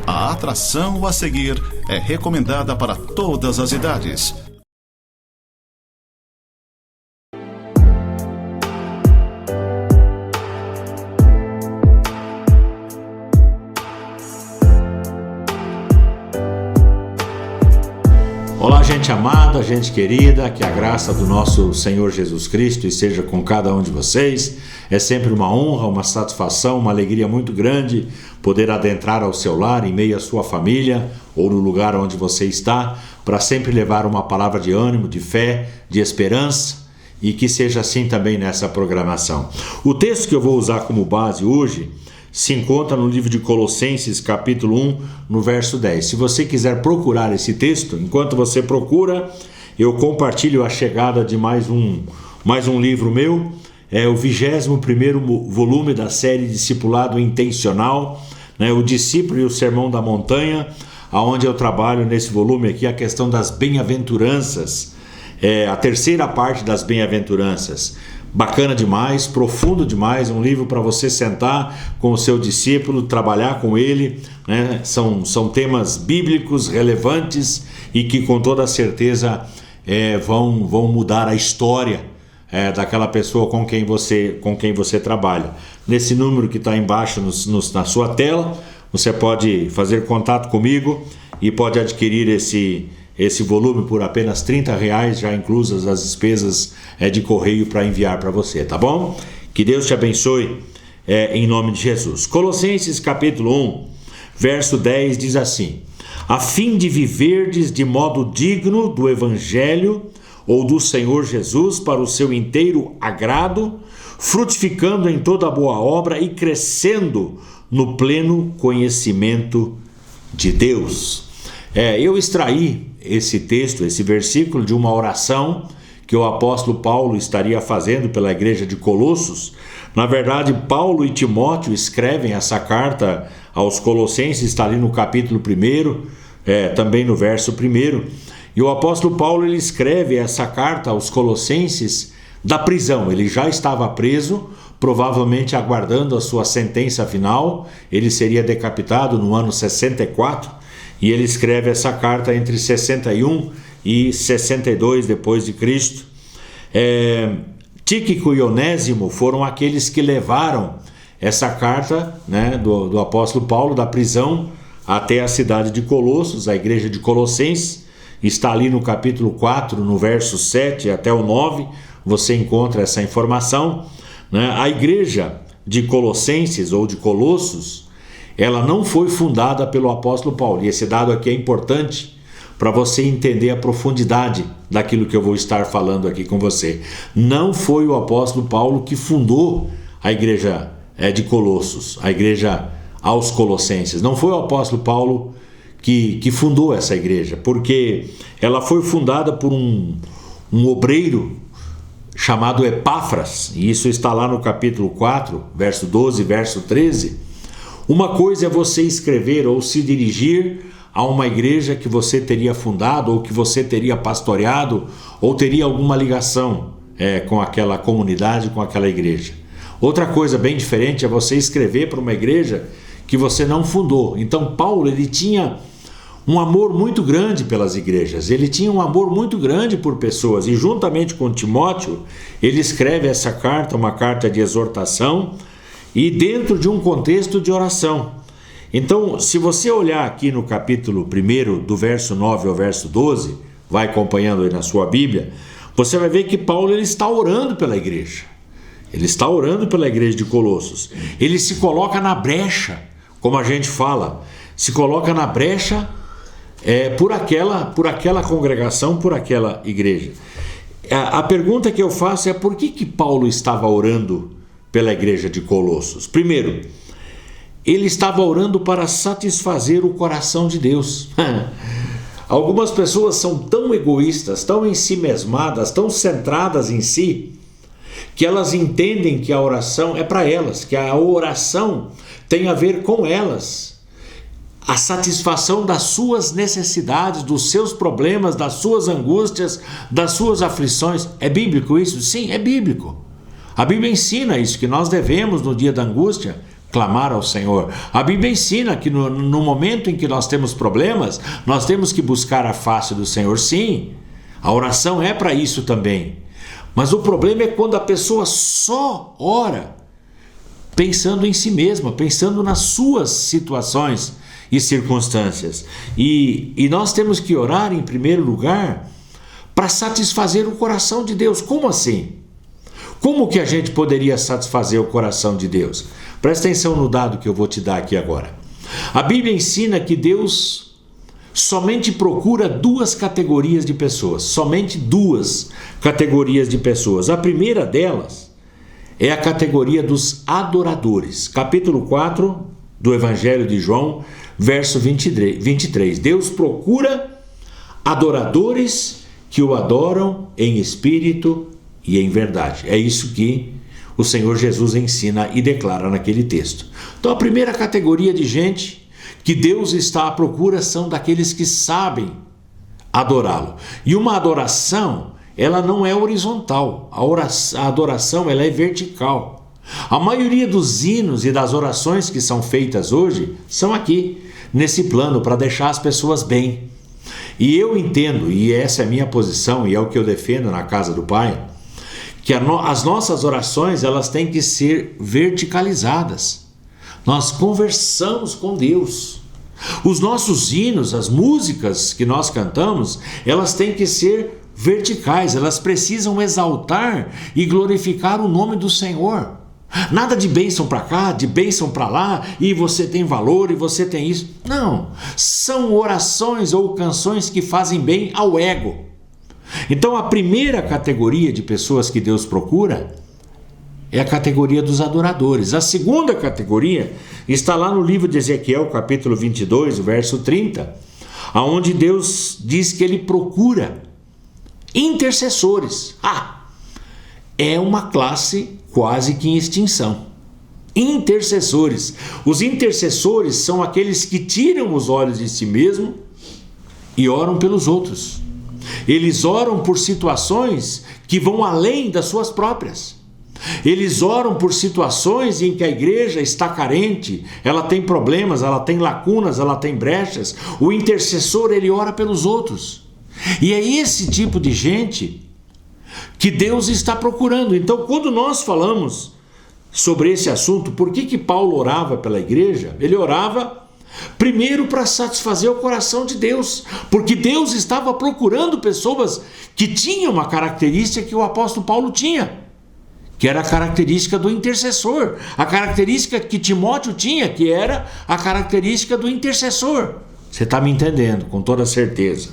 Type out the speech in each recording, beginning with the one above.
A atração a seguir é recomendada para todas as idades. Olá, gente amada, gente querida, que a graça do nosso Senhor Jesus Cristo esteja com cada um de vocês. É sempre uma honra, uma satisfação, uma alegria muito grande poder adentrar ao seu lar, em meio à sua família ou no lugar onde você está, para sempre levar uma palavra de ânimo, de fé, de esperança, e que seja assim também nessa programação. O texto que eu vou usar como base hoje se encontra no livro de Colossenses, capítulo 1, no verso 10. Se você quiser procurar esse texto, enquanto você procura, eu compartilho a chegada de mais um livro meu. É o 21º volume da série Discipulado Intencional, né? O Discípulo e o Sermão da Montanha, onde eu trabalho nesse volume aqui a questão das bem-aventuranças, a terceira parte das bem-aventuranças. Bacana demais, profundo demais, um livro para você sentar com o seu discípulo, trabalhar com ele, né? São temas bíblicos relevantes e que com toda certeza vão mudar a história daquela pessoa com quem você trabalha. Nesse número que está embaixo na sua tela, você pode fazer contato comigo e pode adquirir esse volume por apenas R$30, já inclusas as despesas de correio para enviar para você, tá bom? Que Deus te abençoe em nome de Jesus. Colossenses capítulo 1, verso 10 diz assim: a fim de viverdes de modo digno do Evangelho ou do Senhor Jesus para o seu inteiro agrado, frutificando em toda boa obra e crescendo no pleno conhecimento de Deus. Eu extraí esse texto, esse versículo, de uma oração que o apóstolo Paulo estaria fazendo pela igreja de Colossos. Na verdade, Paulo e Timóteo escrevem essa carta aos Colossenses, está ali no capítulo 1, também no verso 1. E o apóstolo Paulo ele escreve essa carta aos Colossenses da prisão. Ele já estava preso, provavelmente aguardando a sua sentença final. Ele seria decapitado no ano 64. E ele escreve essa carta entre 61 e 62 depois de Cristo. Tíquico e Onésimo foram aqueles que levaram essa carta, né, do apóstolo Paulo da prisão até a cidade de Colossos, a igreja de Colossenses. Está ali no capítulo 4, no verso 7 até o 9, você encontra essa informação, né? A igreja de Colossenses ou de Colossos, ela não foi fundada pelo apóstolo Paulo, e esse dado aqui é importante para você entender a profundidade daquilo que eu vou estar falando aqui com você. Não foi o apóstolo Paulo que fundou a igreja de Colossos, a igreja aos Colossenses. Não foi o apóstolo Paulo que fundou essa igreja, porque ela foi fundada por um obreiro chamado Epáfras, e isso está lá no capítulo 4, verso 12, verso 13. Uma coisa é você escrever ou se dirigir a uma igreja que você teria fundado, ou que você teria pastoreado, ou teria alguma ligação com aquela comunidade, com aquela igreja. Outra coisa bem diferente é você escrever para uma igreja que você não fundou. Então Paulo ele tinha um amor muito grande pelas igrejas, ele tinha um amor muito grande por pessoas, e juntamente com Timóteo ele escreve essa carta, uma carta de exortação, e dentro de um contexto de oração. Então, se você olhar aqui no capítulo 1, do verso 9 ao verso 12, vai acompanhando aí na sua Bíblia, você vai ver que Paulo ele está orando pela igreja. Ele está orando pela igreja de Colossos. Ele se coloca na brecha, como a gente fala, se coloca na brecha por aquela congregação, por aquela igreja. A pergunta que eu faço é: por que Paulo estava orando pela igreja de Colossos? Primeiro, ele estava orando para satisfazer o coração de Deus. Algumas pessoas são tão egoístas, tão ensimesmadas, tão centradas em si, que elas entendem que a oração é para elas, que a oração tem a ver com elas. A satisfação das suas necessidades, dos seus problemas, das suas angústias, das suas aflições. É bíblico isso? Sim, é bíblico. A Bíblia ensina isso, que nós devemos, no dia da angústia, clamar ao Senhor. A Bíblia ensina que no momento em que nós temos problemas, nós temos que buscar a face do Senhor. Sim, a oração é para isso também. Mas o problema é quando a pessoa só ora pensando em si mesma, pensando nas suas situações e circunstâncias. E nós temos que orar em primeiro lugar para satisfazer o coração de Deus. Como assim? Como que a gente poderia satisfazer o coração de Deus? Presta atenção no dado que eu vou te dar aqui agora. A Bíblia ensina que Deus somente procura duas categorias de pessoas. Somente duas categorias de pessoas. A primeira delas é a categoria dos adoradores. Capítulo 4 do Evangelho de João, verso 23. Deus procura adoradores que o adoram em espírito e em verdade. É isso que o Senhor Jesus ensina e declara naquele texto. Então a primeira categoria de gente que Deus está à procura são daqueles que sabem adorá-lo. E uma adoração, ela não é horizontal. A adoração, ela é vertical. A maioria dos hinos e das orações que são feitas hoje são aqui, nesse plano, para deixar as pessoas bem. E eu entendo, e essa é a minha posição, e é o que eu defendo na casa do Pai, que as nossas orações, elas têm que ser verticalizadas. Nós conversamos com Deus. Os nossos hinos, as músicas que nós cantamos, elas têm que ser verticais, elas precisam exaltar e glorificar o nome do Senhor. Nada de bênção para cá, de bênção para lá, e você tem valor e você tem isso. Não, são orações ou canções que fazem bem ao ego. Então a primeira categoria de pessoas que Deus procura é a categoria dos adoradores. A segunda categoria está lá no livro de Ezequiel, capítulo 22, verso 30, onde Deus diz que ele procura intercessores. É uma classe quase que em extinção. Intercessores. Os intercessores são aqueles que tiram os olhos de si mesmo e oram pelos outros. Eles oram por situações que vão além das suas próprias. Eles oram por situações em que a igreja está carente, ela tem problemas, ela tem lacunas, ela tem brechas. O intercessor, ele ora pelos outros. E é esse tipo de gente que Deus está procurando. Então, quando nós falamos sobre esse assunto, por que Paulo orava pela igreja? Ele orava primeiro para satisfazer o coração de Deus, porque Deus estava procurando pessoas que tinham uma característica que o apóstolo Paulo tinha, que era a característica do intercessor, a característica que Timóteo tinha, que era a característica do intercessor. Você está me entendendo, com toda certeza.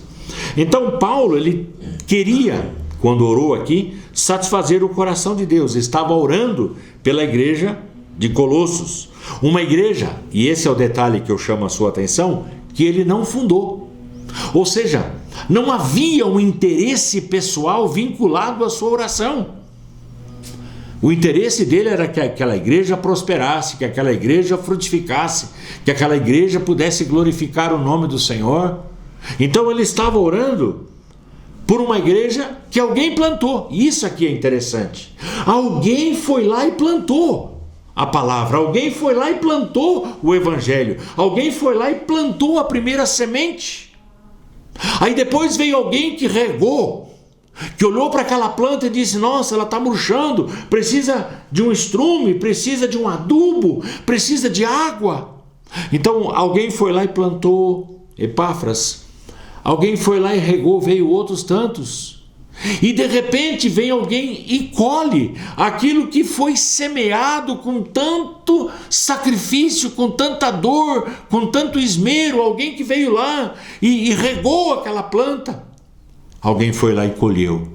Então Paulo, ele queria, quando orou aqui, satisfazer o coração de Deus. Estava orando pela igreja de Colossos, uma igreja, e esse é o detalhe que eu chamo a sua atenção, que ele não fundou. Ou seja, não havia um interesse pessoal vinculado à sua oração. O interesse dele era que aquela igreja prosperasse, que aquela igreja frutificasse, que aquela igreja pudesse glorificar o nome do Senhor. Então ele estava orando por uma igreja que alguém plantou. Isso aqui é interessante. Alguém foi lá e plantou a palavra, alguém foi lá e plantou o evangelho, alguém foi lá e plantou a primeira semente. Aí depois veio alguém que regou, que olhou para aquela planta e disse: nossa, ela está murchando, precisa de um estrume, precisa de um adubo, precisa de água. Então alguém foi lá e plantou Epáfras, alguém foi lá e regou, veio outros tantos. E de repente vem alguém e colhe aquilo que foi semeado com tanto sacrifício, com tanta dor, com tanto esmero. Alguém que veio lá e regou aquela planta. Alguém foi lá e colheu.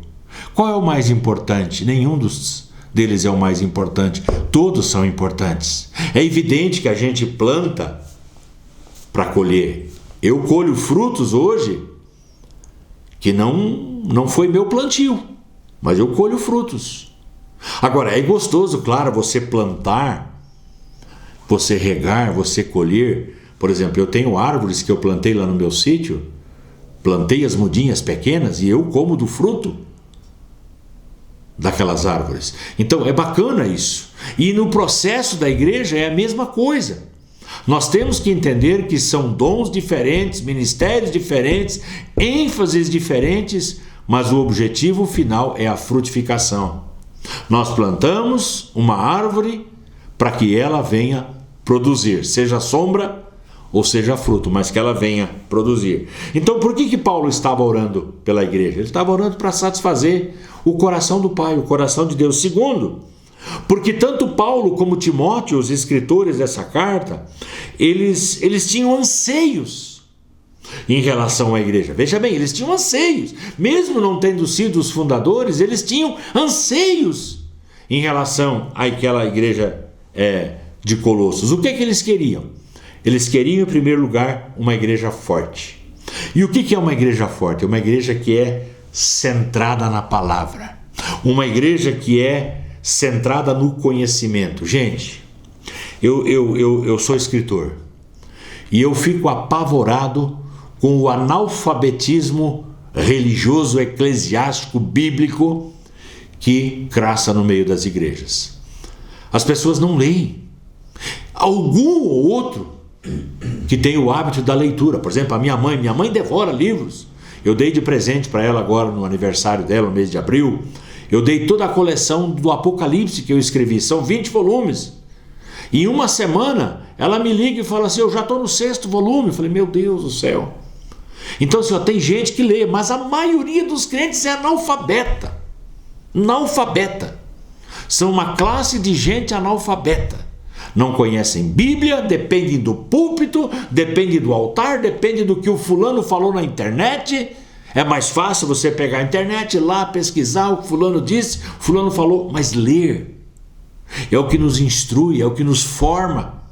Qual é o mais importante? Nenhum deles é o mais importante. Todos são importantes. É evidente que a gente planta para colher. Eu colho frutos hoje que não foi meu plantio, mas eu colho frutos. Agora, é gostoso, claro, você plantar, você regar, você colher. Por exemplo, eu tenho árvores que eu plantei lá no meu sítio, plantei as mudinhas pequenas e eu como do fruto. daquelas árvores. Então é bacana isso. E no processo da igreja é a mesma coisa. Nós temos que entender que são dons diferentes, ministérios diferentes, ênfases diferentes, mas o objetivo final é a frutificação. Nós plantamos uma árvore para que ela venha produzir, seja sombra ou seja fruto, mas que ela venha produzir. Então por que Paulo estava orando pela igreja? Ele estava orando para satisfazer o coração do Pai, o coração de Deus. Segundo, porque tanto Paulo como Timóteo, os escritores dessa carta, eles tinham anseios em relação à igreja. Veja bem, eles tinham anseios. Mesmo não tendo sido os fundadores, eles tinham anseios em relação àquela igreja de Colossos. O que é que eles queriam? Eles queriam, em primeiro lugar, uma igreja forte. E o que é uma igreja forte? É uma igreja que é centrada na palavra. Uma igreja que é centrada no conhecimento. Gente, eu sou escritor e eu fico apavorado com o analfabetismo religioso, eclesiástico, bíblico que graça no meio das igrejas. As pessoas não leem. Algum ou outro que tem o hábito da leitura. Por exemplo, a minha mãe devora livros. Eu dei de presente para ela agora no aniversário dela, no mês de abril. Eu dei toda a coleção do Apocalipse que eu escrevi, são 20 volumes. Em uma semana, ela me liga e fala assim, eu já estou no 6º volume. Eu falei, meu Deus do céu. Então, assim, tem gente que lê, mas a maioria dos crentes é analfabeta. Analfabeta. São uma classe de gente analfabeta. Não conhecem Bíblia, dependem do púlpito, dependem do altar, dependem do que o fulano falou na internet. É mais fácil você pegar a internet, ir lá pesquisar o que fulano disse, o fulano falou, mas ler é o que nos instrui, é o que nos forma.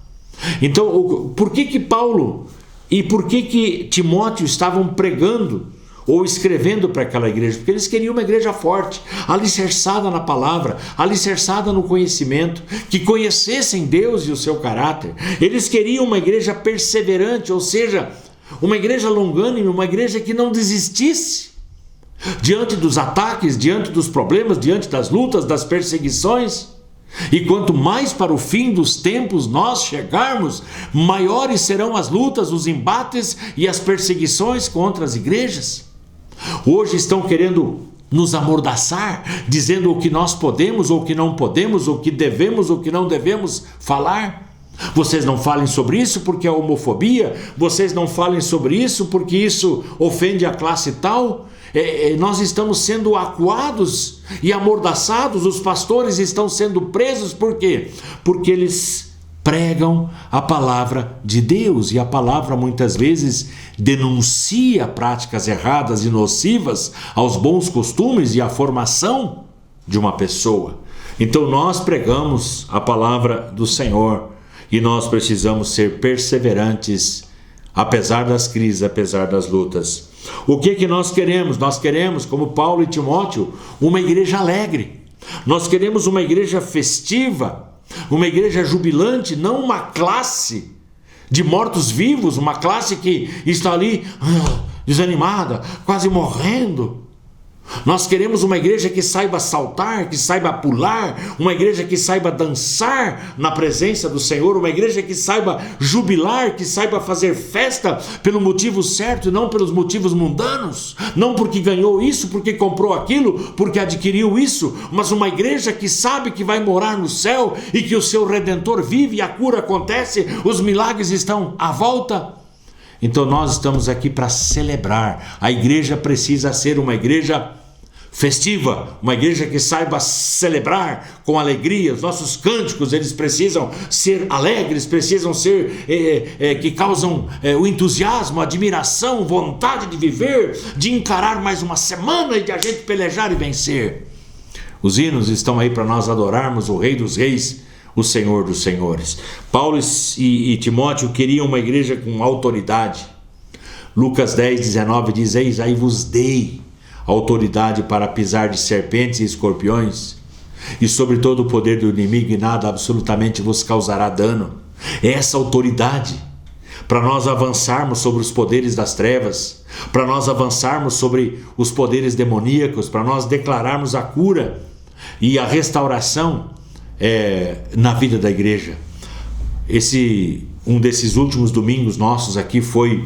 Então, por que Paulo e por que Timóteo estavam pregando ou escrevendo para aquela igreja? Porque eles queriam uma igreja forte, alicerçada na palavra, alicerçada no conhecimento, que conhecessem Deus e o seu caráter. Eles queriam uma igreja perseverante, ou seja, uma igreja longânime, uma igreja que não desistisse diante dos ataques, diante dos problemas, diante das lutas, das perseguições. E quanto mais para o fim dos tempos nós chegarmos, maiores serão as lutas, os embates e as perseguições contra as igrejas. Hoje estão querendo nos amordaçar, dizendo o que nós podemos ou o que não podemos, o que devemos ou o que não devemos falar. Vocês não falem sobre isso porque é homofobia, vocês não falem sobre isso porque isso ofende a classe tal. Nós estamos sendo acuados e amordaçados, os pastores estão sendo presos, por quê? Porque eles pregam a palavra de Deus, e a palavra muitas vezes denuncia práticas erradas e nocivas aos bons costumes e à formação de uma pessoa. Então nós pregamos a palavra do Senhor e nós precisamos ser perseverantes, apesar das crises, apesar das lutas. O que nós queremos? Nós queremos, como Paulo e Timóteo, uma igreja alegre. Nós queremos uma igreja festiva, uma igreja jubilante, não uma classe de mortos-vivos, uma classe que está ali desanimada, quase morrendo. Nós queremos uma igreja que saiba saltar, que saiba pular, uma igreja que saiba dançar na presença do Senhor, uma igreja que saiba jubilar, que saiba fazer festa pelo motivo certo e não pelos motivos mundanos, não porque ganhou isso, porque comprou aquilo, porque adquiriu isso, mas uma igreja que sabe que vai morar no céu e que o seu Redentor vive e a cura acontece, os milagres estão à volta. Então nós estamos aqui para celebrar. A igreja precisa ser uma igreja festiva, uma igreja que saiba celebrar com alegria. Os nossos cânticos, eles precisam ser alegres, precisam ser que causam o entusiasmo, a admiração, vontade de viver, de encarar mais uma semana e de a gente pelejar e vencer. Os hinos estão aí para nós adorarmos o Rei dos Reis, o Senhor dos Senhores. Paulo e Timóteo queriam uma igreja com autoridade. Lucas 10:19 diz: eis aí vos dei autoridade para pisar de serpentes e escorpiões, e sobre todo o poder do inimigo, e nada absolutamente vos causará dano. É essa autoridade para nós avançarmos sobre os poderes das trevas, para nós avançarmos sobre os poderes demoníacos, para nós declararmos a cura e a restauração na vida da igreja. Um desses últimos domingos nossos aqui foi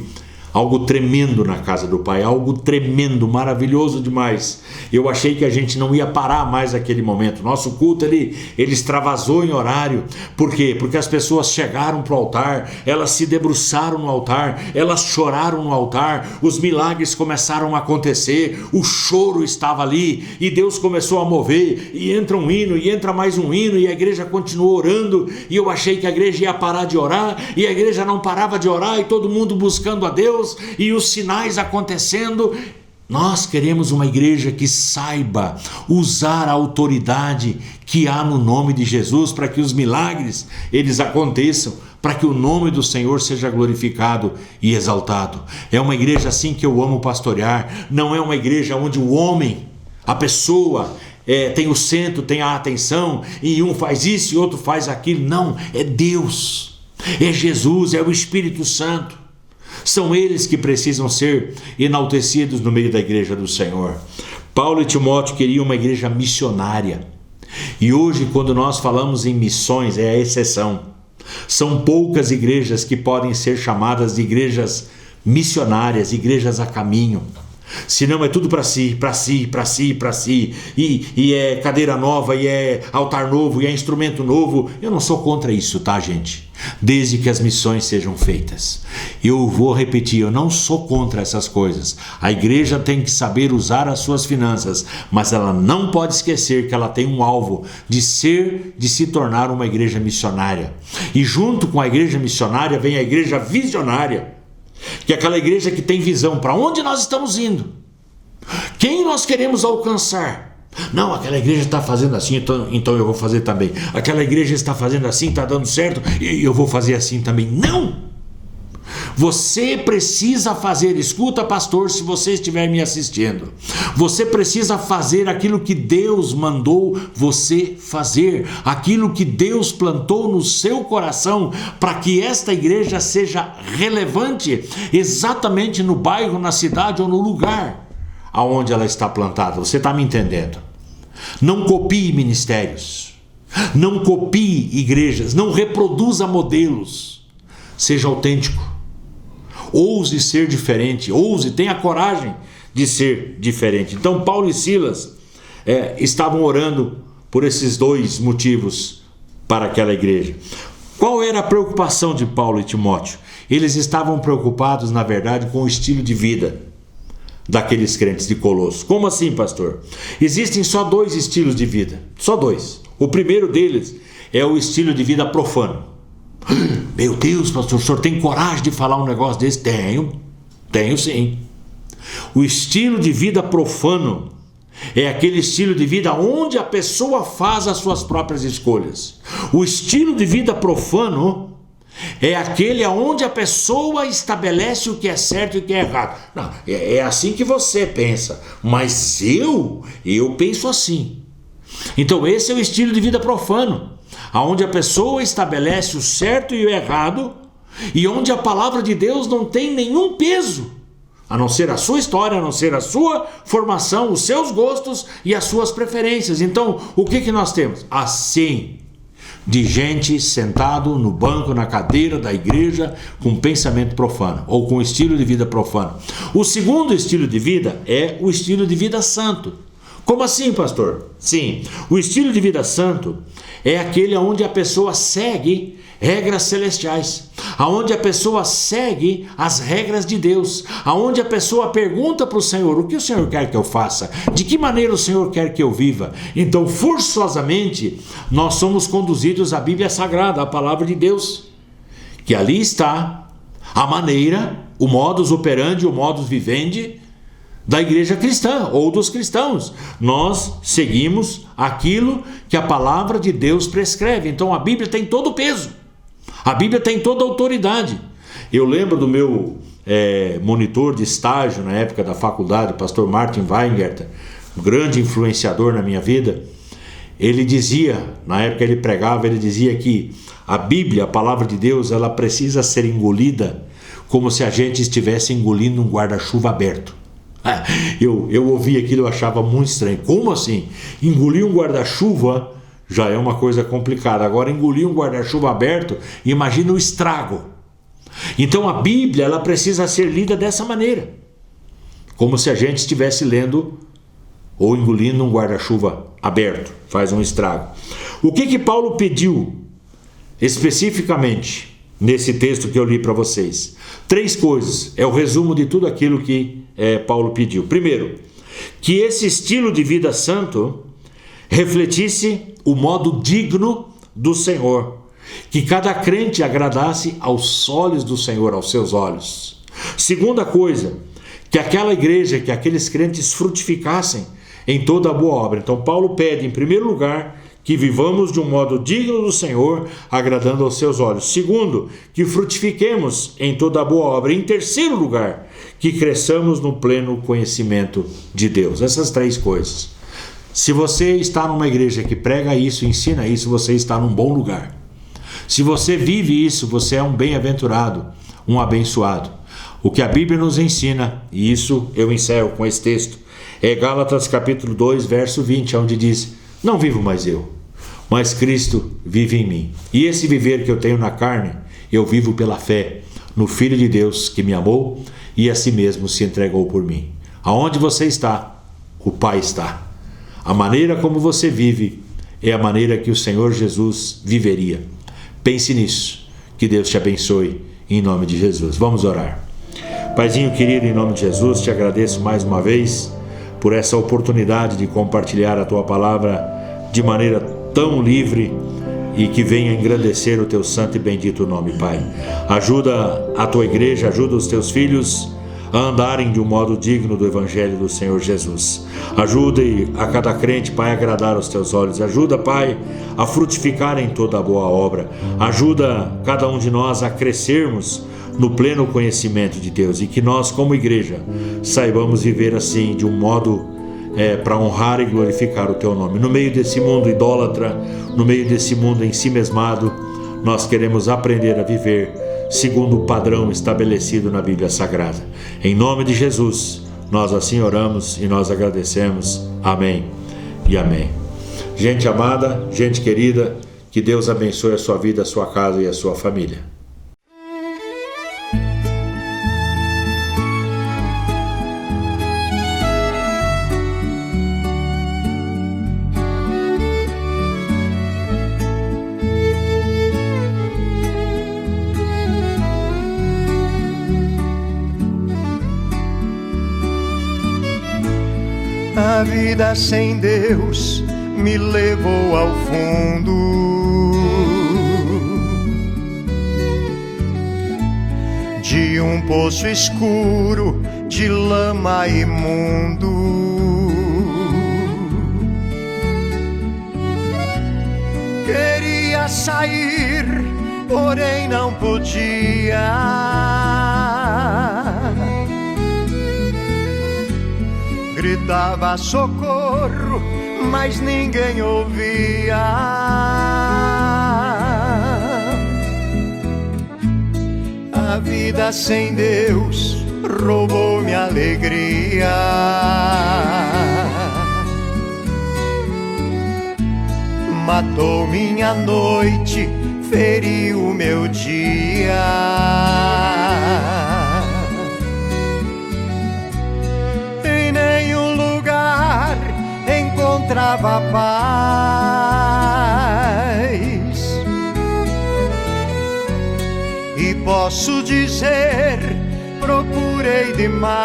algo tremendo na casa do Pai, algo tremendo, maravilhoso demais. Eu achei que a gente não ia parar mais aquele momento. Nosso culto ele extravasou em horário. Por quê? Porque as pessoas chegaram para o altar, elas se debruçaram no altar, elas choraram no altar, os milagres começaram a acontecer, o choro estava ali e Deus começou a mover, e entra um hino, e entra mais um hino, e a igreja continuou orando, e eu achei que a igreja ia parar de orar, e a igreja não parava de orar, e todo mundo buscando a Deus, e os sinais acontecendo. Nós queremos uma igreja que saiba usar a autoridade que há no nome de Jesus para que os milagres eles aconteçam, para que o nome do Senhor seja glorificado e exaltado. É uma igreja assim que eu amo pastorear. Não é uma igreja onde o homem, a pessoa, tem o centro, tem a atenção, e um faz isso e outro faz aquilo. Não, é Deus, é Jesus, é o Espírito Santo. São eles que precisam ser enaltecidos no meio da igreja do Senhor. Paulo e Timóteo queriam uma igreja missionária. E hoje, quando nós falamos em missões, é a exceção. São poucas igrejas que podem ser chamadas de igrejas missionárias, igrejas a caminho. Senão é tudo para si, para si, para si, para si. E é cadeira nova, e é altar novo, e é instrumento novo. Eu não sou contra isso, tá, gente? Desde que as missões sejam feitas. Eu vou repetir, eu não sou contra essas coisas. A igreja tem que saber usar as suas finanças, mas ela não pode esquecer que ela tem um alvo de se tornar uma igreja missionária. E junto com a igreja missionária vem a igreja visionária, que é aquela igreja que tem visão para onde nós estamos indo, quem nós queremos alcançar. Não, aquela igreja está fazendo assim, então eu vou fazer também. Aquela igreja está fazendo assim, está dando certo, e eu vou fazer assim também. Não! Você precisa fazer, escuta, pastor, se você estiver me assistindo, você precisa fazer aquilo que Deus mandou você fazer, aquilo que Deus plantou no seu coração, para que esta igreja seja relevante exatamente no bairro, na cidade ou no lugar aonde ela está plantada. Você está me entendendo? Não copie ministérios, não copie igrejas, não reproduza modelos. Seja autêntico. Ouse ser diferente, tenha coragem de ser diferente. Então Paulo e Silas estavam orando por esses dois motivos para aquela igreja. Qual era a preocupação de Paulo e Timóteo? Eles estavam preocupados, na verdade, com o estilo de vida daqueles crentes de Colosso. Como assim, pastor? Existem só dois estilos de vida, só dois. O primeiro deles é o estilo de vida profano. Meu Deus, pastor, o senhor tem coragem de falar um negócio desse? Tenho sim. O estilo de vida profano é aquele estilo de vida onde a pessoa faz as suas próprias escolhas. O estilo de vida profano é aquele onde a pessoa estabelece o que é certo e o que é errado. Não, é assim que você pensa, mas eu penso assim. Então esse é o estilo de vida profano, onde a pessoa estabelece o certo e o errado, e onde a palavra de Deus não tem nenhum peso, a não ser a sua história, a não ser a sua formação, os seus gostos e as suas preferências. Então, o que nós temos? Assim, de gente sentado no banco, na cadeira da igreja, com pensamento profano, ou com estilo de vida profano. O segundo estilo de vida é o estilo de vida santo. Como assim, pastor? Sim, o estilo de vida santo é aquele onde a pessoa segue regras celestiais, aonde a pessoa segue as regras de Deus, aonde a pessoa pergunta para o Senhor: o que o Senhor quer que eu faça? De que maneira o Senhor quer que eu viva? Então, forçosamente, nós somos conduzidos à Bíblia Sagrada, à Palavra de Deus, que ali está a maneira, o modus operandi, o modus vivendi da igreja cristã ou dos cristãos. Nós seguimos aquilo que a palavra de Deus prescreve. Então a Bíblia tem todo o peso, a Bíblia tem toda a autoridade. Eu lembro do meu monitor de estágio na época da faculdade, o pastor Martin Weingarten, um grande influenciador na minha vida. Ele dizia, na época ele pregava, ele dizia que a Bíblia, a palavra de Deus, ela precisa ser engolida como se a gente estivesse engolindo um guarda-chuva aberto. Eu ouvi aquilo, eu achava muito estranho. Como assim? Engolir um guarda-chuva já é uma coisa complicada. Agora, engolir um guarda-chuva aberto, imagina o estrago. Então a Bíblia, ela precisa ser lida dessa maneira, como se a gente estivesse lendo ou engolindo um guarda-chuva aberto, faz um estrago. O que Paulo pediu especificamente nesse texto que eu li para vocês? 3 coisas, é o resumo de tudo aquilo que Paulo pediu. Primeiro, que esse estilo de vida santo refletisse o modo digno do Senhor, que cada crente agradasse aos olhos do Senhor, aos seus olhos. Segunda coisa, que aquela igreja, que aqueles crentes frutificassem em toda a boa obra. Então Paulo pede, em primeiro lugar, que vivamos de um modo digno do Senhor, agradando aos seus olhos. Segundo, que frutifiquemos em toda a boa obra. Em terceiro lugar, que cresçamos no pleno conhecimento de Deus. Essas 3 coisas. Se você está numa igreja que prega isso, ensina isso, você está num bom lugar. Se você vive isso, você é um bem-aventurado, um abençoado. O que a Bíblia nos ensina, e isso eu encerro com esse texto, é Gálatas capítulo 2, verso 20, onde diz: não vivo mais eu, mas Cristo vive em mim. E esse viver que eu tenho na carne, eu vivo pela fé no Filho de Deus que me amou e a si mesmo se entregou por mim. Aonde você está, o Pai está. A maneira como você vive é a maneira que o Senhor Jesus viveria. Pense nisso. Que Deus te abençoe em nome de Jesus. Vamos orar. Paizinho querido, em nome de Jesus, te agradeço mais uma vez por essa oportunidade de compartilhar a Tua palavra de maneira tão livre e que venha engrandecer o Teu santo e bendito nome, Pai. Ajuda a Tua igreja, ajuda os Teus filhos a andarem de um modo digno do Evangelho do Senhor Jesus. Ajude a cada crente, Pai, a agradar aos Teus olhos. Ajuda, Pai, a frutificar em toda a boa obra. Ajuda cada um de nós a crescermos no pleno conhecimento de Deus, e que nós, como igreja, saibamos viver assim, de um modo para honrar e glorificar o Teu nome. No meio desse mundo idólatra, no meio desse mundo ensimesmado, nós queremos aprender a viver segundo o padrão estabelecido na Bíblia Sagrada. Em nome de Jesus, nós assim oramos e nós agradecemos. Amém e amém. Gente amada, gente querida, que Deus abençoe a sua vida, a sua casa e a sua família. A vida sem Deus me levou ao fundo de um poço escuro de lama imundo. Queria sair, porém não podia. Gritava socorro, mas ninguém ouvia. A vida sem Deus roubou minha alegria. Matou minha noite, feriu meu dia. Encontrava paz, e posso dizer, procurei demais.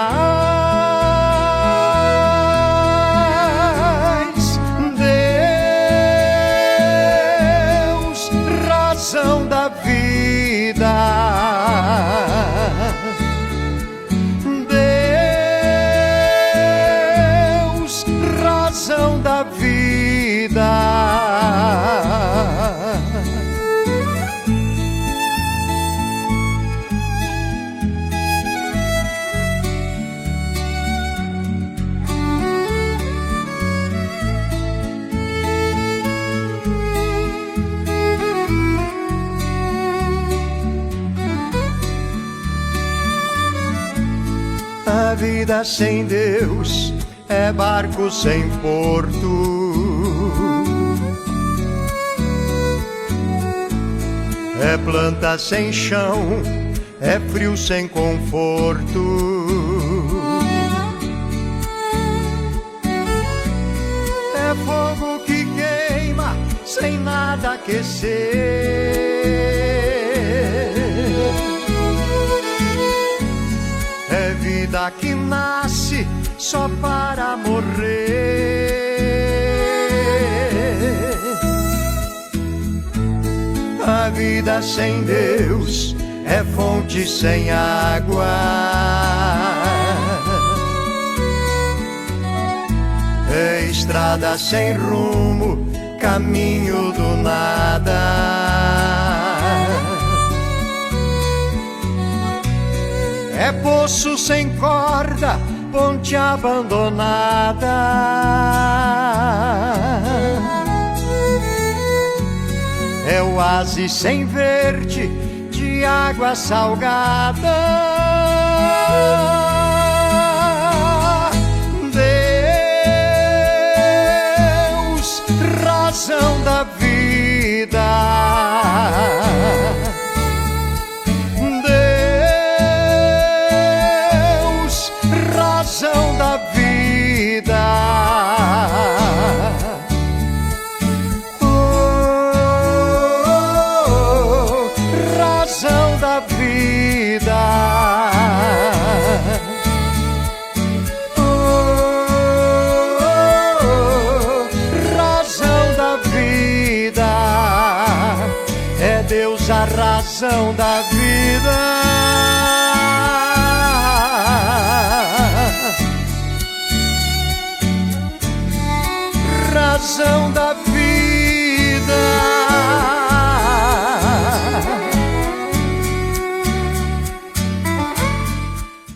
Deus, razão da vida, da vida. A vida sem Deus é barco sem porto, é planta sem chão, é frio sem conforto, é fogo que queima sem nada aquecer, é vida que nasce só para morrer. A vida sem Deus é fonte sem água, é estrada sem rumo, caminho do nada, é poço sem corda, ponte abandonada, é oásis sem verde de água salgada. Deus, razão da vida, Deus, razão da vida, razão da vida, razão da vida, é Deus a razão da vida.